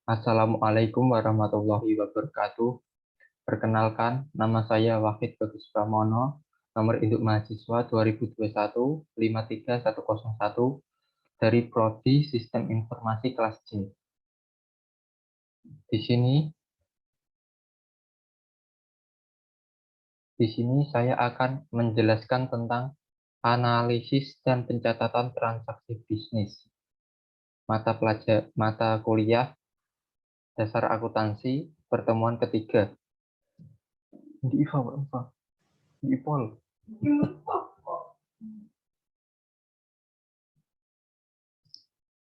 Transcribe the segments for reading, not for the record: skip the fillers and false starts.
Assalamualaikum warahmatullahi wabarakatuh. Perkenalkan, nama saya Wahid Bagus Pramono, nomor induk mahasiswa 2021 53101 dari Prodi Sistem Informasi kelas C. Di sini, saya akan menjelaskan tentang analisis dan pencatatan transaksi bisnis. Mata kuliah dasar akuntansi pertemuan ketiga. Di IPA, di IPOL.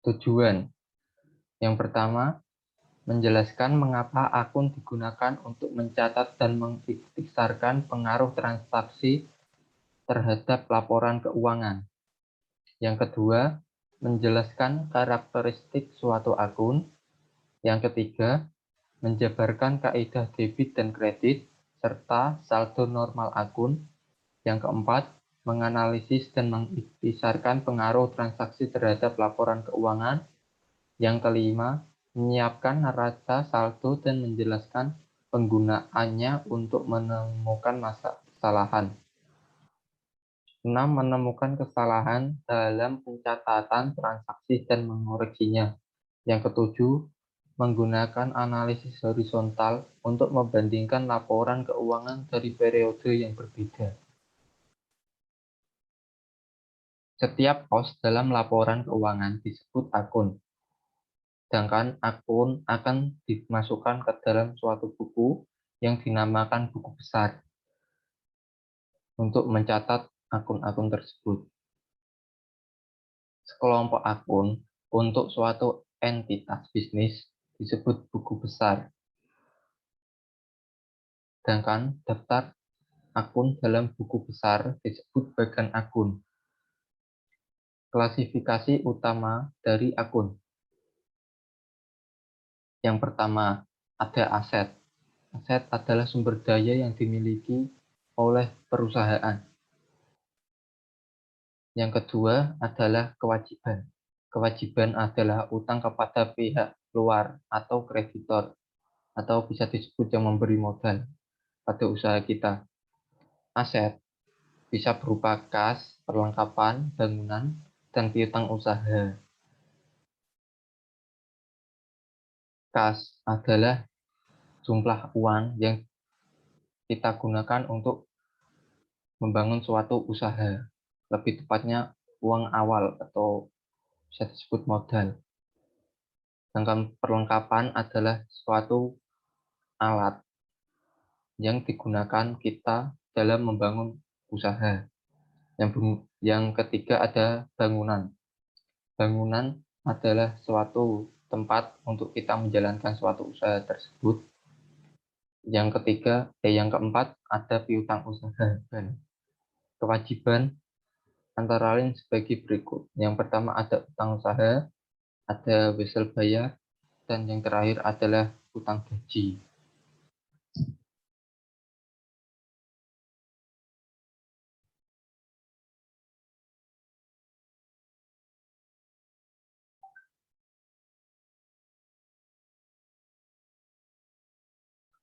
Tujuan. Yang pertama, menjelaskan mengapa akun digunakan untuk mencatat dan mengikhtisarkan pengaruh transaksi terhadap laporan keuangan. Yang kedua, menjelaskan karakteristik suatu akun. Yang ketiga, menjabarkan kaidah debit dan kredit, serta saldo normal akun. Yang keempat, menganalisis dan mengikhtisarkan pengaruh transaksi terhadap laporan keuangan. Yang kelima, menyiapkan neraca saldo dan menjelaskan penggunaannya untuk menemukan kesalahan. 6. Menemukan kesalahan dalam pencatatan transaksi dan mengoreksinya. Yang ketujuh, menggunakan analisis horizontal untuk membandingkan laporan keuangan dari periode yang berbeda. Setiap pos dalam laporan keuangan disebut akun. Sedangkan akun akan dimasukkan ke dalam suatu buku yang dinamakan buku besar untuk mencatat akun-akun tersebut. Sekelompok akun untuk suatu entitas bisnis disebut buku besar. Sedangkan daftar akun dalam buku besar disebut bagan akun. Klasifikasi utama dari akun. Yang pertama, ada aset. Aset adalah sumber daya yang dimiliki oleh perusahaan. Yang kedua adalah kewajiban. Kewajiban adalah utang kepada pihak luar atau kreditor, atau bisa disebut yang memberi modal pada usaha kita. Aset bisa berupa kas, perlengkapan, bangunan, dan piutang usaha. Kas adalah jumlah uang yang kita gunakan untuk membangun suatu usaha. Lebih tepatnya uang awal atau bisa disebut modal. Sedangkan perlengkapan adalah suatu alat yang digunakan kita dalam membangun usaha. Yang ketiga ada bangunan. Bangunan adalah suatu tempat untuk kita menjalankan suatu usaha tersebut. Yang keempat ada piutang usaha dan kewajiban antara lain sebagai berikut. Yang pertama ada utang usaha, ada wesel bayar, dan yang terakhir adalah utang gaji.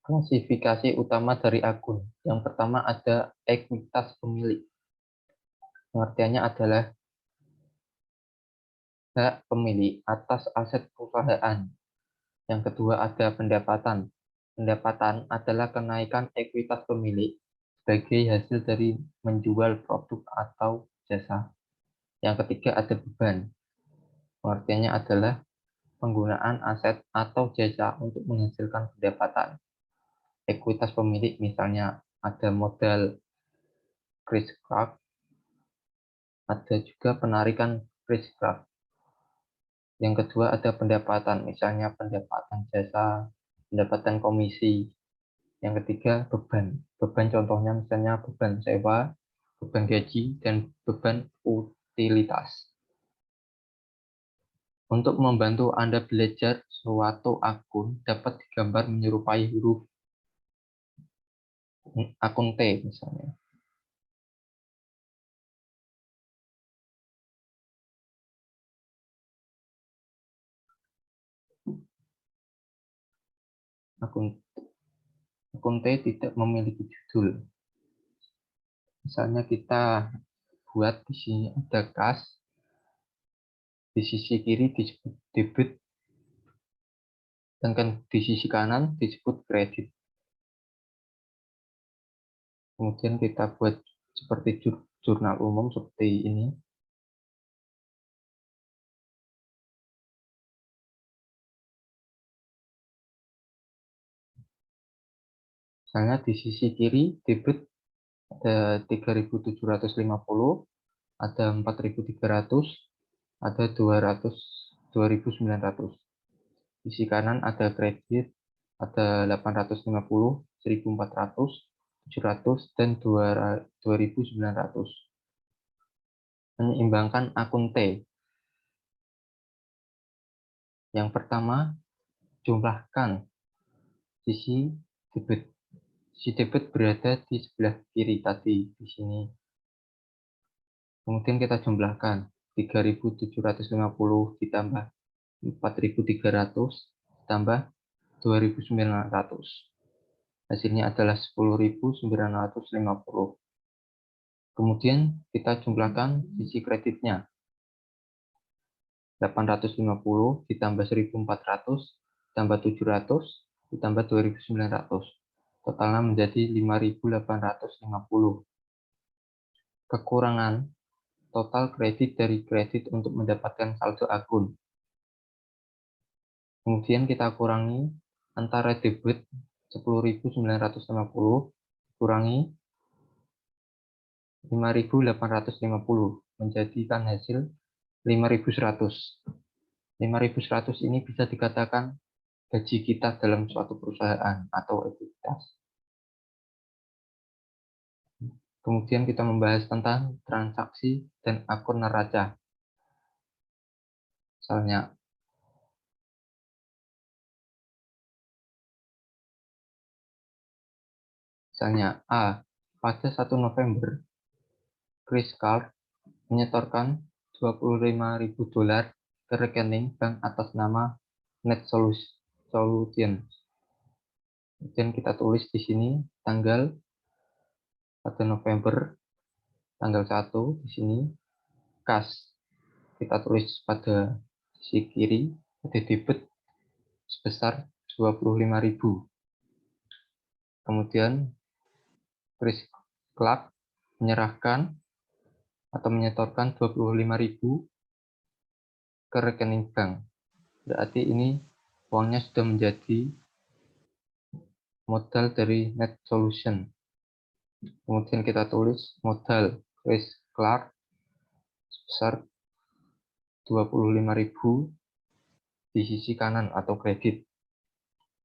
Klasifikasi utama dari akun. Yang pertama ada ekuitas pemilik. Pengertiannya adalah hak pemilik atas aset perusahaan. Yang kedua ada pendapatan. Pendapatan adalah kenaikan ekuitas pemilik sebagai hasil dari menjual produk atau jasa. Yang ketiga ada beban. Pengertiannya adalah penggunaan aset atau jasa untuk menghasilkan pendapatan. Ekuitas pemilik misalnya ada modal Chris-Craft, ada juga penarikan Chris-Craft. Yang kedua ada pendapatan, misalnya pendapatan jasa, pendapatan komisi. Yang ketiga beban. Beban contohnya misalnya beban sewa, beban gaji, dan beban utilitas. Untuk membantu Anda belajar, suatu akun dapat digambar menyerupai huruf akun T misalnya. akun T tidak memiliki judul. Misalnya kita buat di sini ada kas, di sisi kiri disebut debit, sedangkan di sisi kanan disebut kredit. Kemudian kita buat seperti jurnal umum seperti ini. Misalnya di sisi kiri debit ada 3.750, ada 4.300, ada 2.900. Sisi kanan ada kredit, ada 850, 1.400, 700, dan 2.900. Menyeimbangkan akun T. Yang pertama, jumlahkan sisi debit. Sisi debit berada di sebelah kiri tadi, di sini. Kemudian kita jumlahkan 3.750 ditambah 4.300 ditambah 2.900. Hasilnya adalah 10.950. Kemudian kita jumlahkan sisi kreditnya. 850 ditambah 1.400 ditambah 700 ditambah 2.900. Totalnya menjadi 5.850. Kekurangan total kredit dari kredit untuk mendapatkan saldo akun. Kemudian kita kurangi antara debit 10.950 kurangi 5.850 menjadikan hasil 5.100. 5.100 ini bisa dikatakan gaji kita dalam suatu perusahaan atau ekuitas. Kemudian kita membahas tentang transaksi dan akun neraca. Misalnya A, pada 1 November, Chris Card menyetorkan $25.000 ke rekening bank atas nama Net Solution. Kemudian kita tulis di sini tanggal 1 November, tanggal 1 di sini, kas. Kita tulis pada sisi kiri, ada debit sebesar 25.000. Kemudian Chris Clark menyerahkan atau menyetorkan 25.000 ke rekening bank. Berarti ini uangnya sudah menjadi modal dari Net Solution. Kemudian kita tulis modal Chris Clark sebesar 25.000 di sisi kanan atau kredit.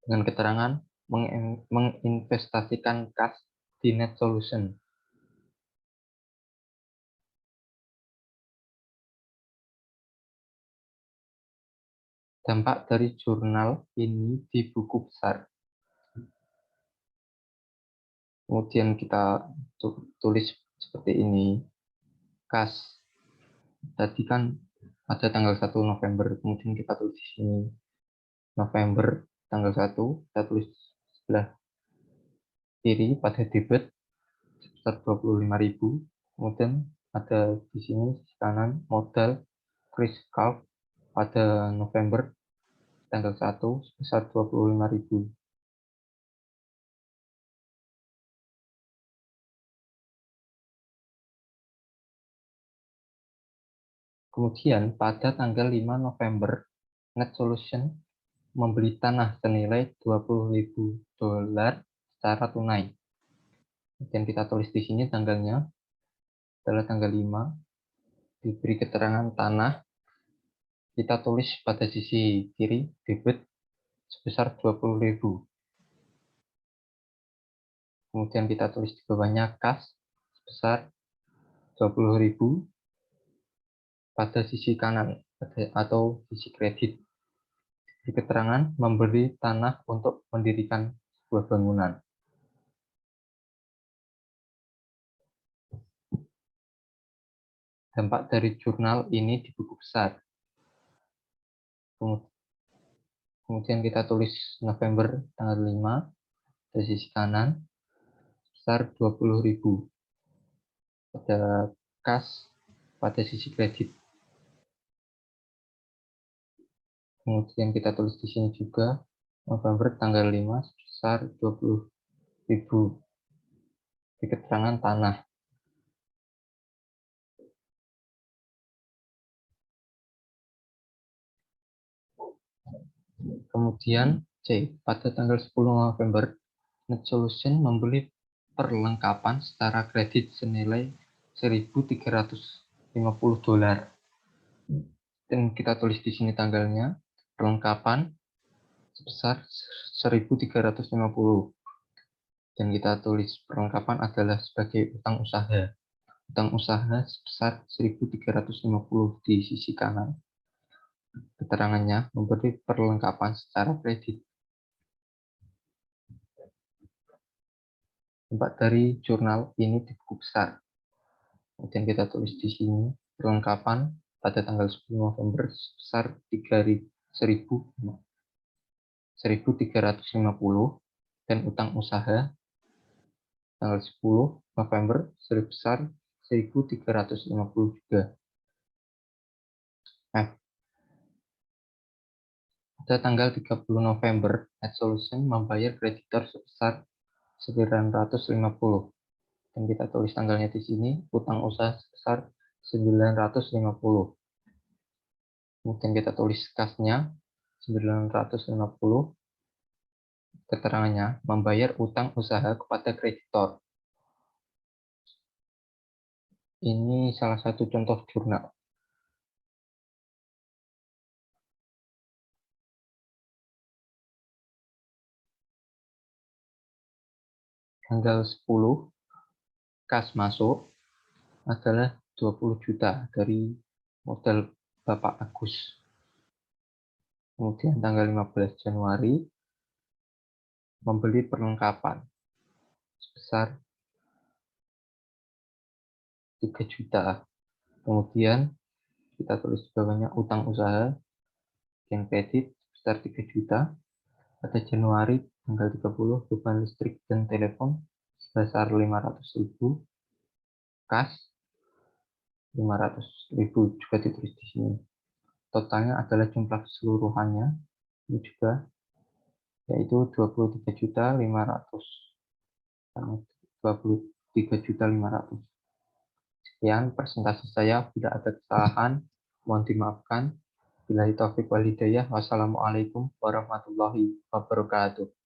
Dengan keterangan menginvestasikan kas di Net Solution. Dampak dari jurnal ini di buku besar. Kemudian kita tulis seperti ini. Kas. Tadi kan ada tanggal 1 November. Kemudian kita tulis di sini. November tanggal 1. Kita tulis sebelah kiri pada debit sebesar 25.000. Kemudian ada di sini di kanan modal Chris Kalk pada November tanggal 1 sebesar 25.000. Kemudian pada tanggal 5 November, Net Solution membeli tanah senilai $20.000 secara tunai. Kemudian kita tulis di sini tanggalnya adalah tanggal 5. Diberi keterangan tanah. Kita tulis pada sisi kiri debit sebesar 20.000. Kemudian kita tulis di bawahnya kas sebesar 20.000 pada sisi kanan atau sisi kredit. Di keterangan memberi tanah untuk mendirikan sebuah bangunan. Dampak dari jurnal ini di buku besar. Kemudian kita tulis November tanggal 5 di sisi kanan sebesar 20.000 pada kas pada sisi kredit. Kemudian kita tulis di sini juga November tanggal 5 sebesar 20.000 di keterangan tanah. Kemudian C, pada tanggal 10 November, Net Solution membeli perlengkapan secara kredit senilai $1.350. Dan kita tulis di sini tanggalnya, perlengkapan sebesar 1.350. Dan kita tulis perlengkapan adalah sebagai utang usaha. Utang usaha sebesar 1.350 di sisi kanan. Keterangannya memberi perlengkapan secara kredit. Tempat dari jurnal ini di buku besar. Kemudian kita tulis di sini perlengkapan pada tanggal 10 November sebesar 1.350 dan utang usaha tanggal 10 November sebesar 1.350 juga. Pada tanggal 30 November, Net Solution membayar kreditor sebesar 950. Dan kita tulis tanggalnya di sini, utang usaha sebesar 950. Kemudian kita tulis kasnya 950. Keterangannya membayar utang usaha kepada kreditor. Ini salah satu contoh jurnal. Tanggal 10, kas masuk adalah 20 juta dari modal Bapak Agus. Kemudian tanggal 15 Januari, membeli perlengkapan sebesar 3 juta. Kemudian kita tulis di bawahnya utang usaha yang kredit sebesar 3 juta. Pada Januari tanggal 30 beban listrik dan telepon sebesar 500.000. Kas 500.000 juga ditulis di sini. Totalnya adalah jumlah keseluruhannya ini juga yaitu 23.500. Sekian presentasi saya, bila ada kesalahan mohon dimaafkan. Billahi taufiq wal hidayah. Wassalamualaikum warahmatullahi wabarakatuh.